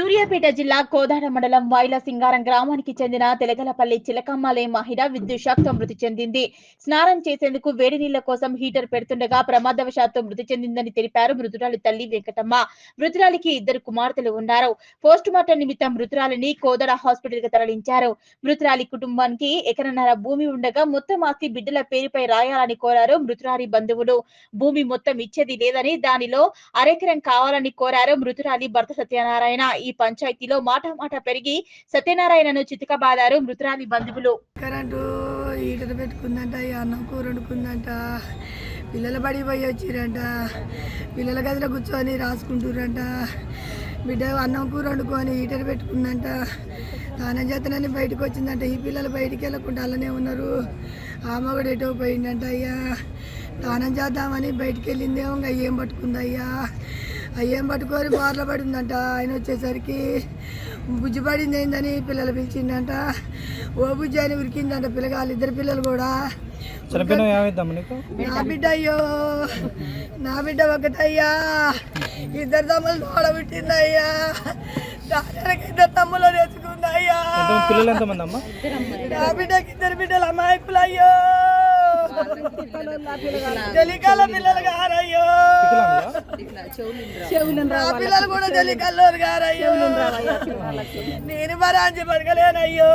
సూర్యాపేట జిల్లా కోదాడ మండలం వైల సింగారం గ్రామానికి చెందిన తెలగలపల్లి చిలకమ్మలే మహిళ విద్యుత్ షాక్తో మృతి చెందింది. స్నానం చేసేందుకు వేడి నీళ్ల కోసం హీటర్ పెడుతుండగా ప్రమాదవశాత్తు మృతి చెందిందని తెలిపారు మృతురాలి తల్లి వెంకటమ్మ. మృతురాలికి 2 కుమార్తెలు ఉన్నారు. పోస్టుమార్టం నిమిత్తం మృతురాలిని కోదాడ హాస్పిటల్ కు తరలించారు. మృతురాలి కుటుంబానికి ఎకరన్నర భూమి ఉండగా మొత్తం ఆస్తి బిడ్డల పేరుపై రాయాలని కోరారు మృతురాలి బంధువులు. భూమి మొత్తం ఇచ్చేది లేదని దానిలో అరెకరం కావాలని కోరారు మృతురాలి భర్త సత్యనారాయణ. ఈ పంచాయతీలో మాట పెరిగి సత్యనారాయణను చితకబాదారు మృతురాలి బంధువులు. కరెంటు హీటర్ పెట్టుకుందంట, అన్నం కూర వండుకుందంట, పిల్లల బడి పోయి వచ్చిరంట, పిల్లల గదిలో కూర్చొని రాసుకుంటురంట, బిడ్డ అన్నం కూర వండుకొని హీటర్ పెట్టుకుందంట, స్నానం చేతనని బయటకు వచ్చిందంట. ఈ పిల్లలు బయటికి వెళ్ళకుండా అలానే ఉన్నారు. ఆమె కూడా ఎటో పోయిందంట. అయ్యా స్నానం చేద్దామని బయటికి వెళ్ళిందేమో ఇంకా అయ్యేం పట్టుకుందయ్యా, అయ్యేం పట్టుకొని బార్లో పడిందంట. ఆయన వచ్చేసరికి బుజ్జి పడింది ఏందని పిల్లలు పిలిచిందంట. ఓ బుజ్జి అని ఉరికిందంట పిల్లగాళ్ళు, 2 పిల్లలు కూడా. నా బిడ్డ అయ్యో, నా బిడ్డ ఒకటయ్యా, 2 తమ్ములు తోడబుట్టిందయ్యా, 2 తమ్ములు తెచ్చుకుందయ్యా. నా బిడ్డకి 2 బిడ్డలు అమాయకులు అయ్యో, తెలికాల పిల్లలు గారయ్యో, నా పిల్లలు కూడా తెలికల్లోరు గారయ్యో, నేను మరాంచి పడగలేనయ్యో.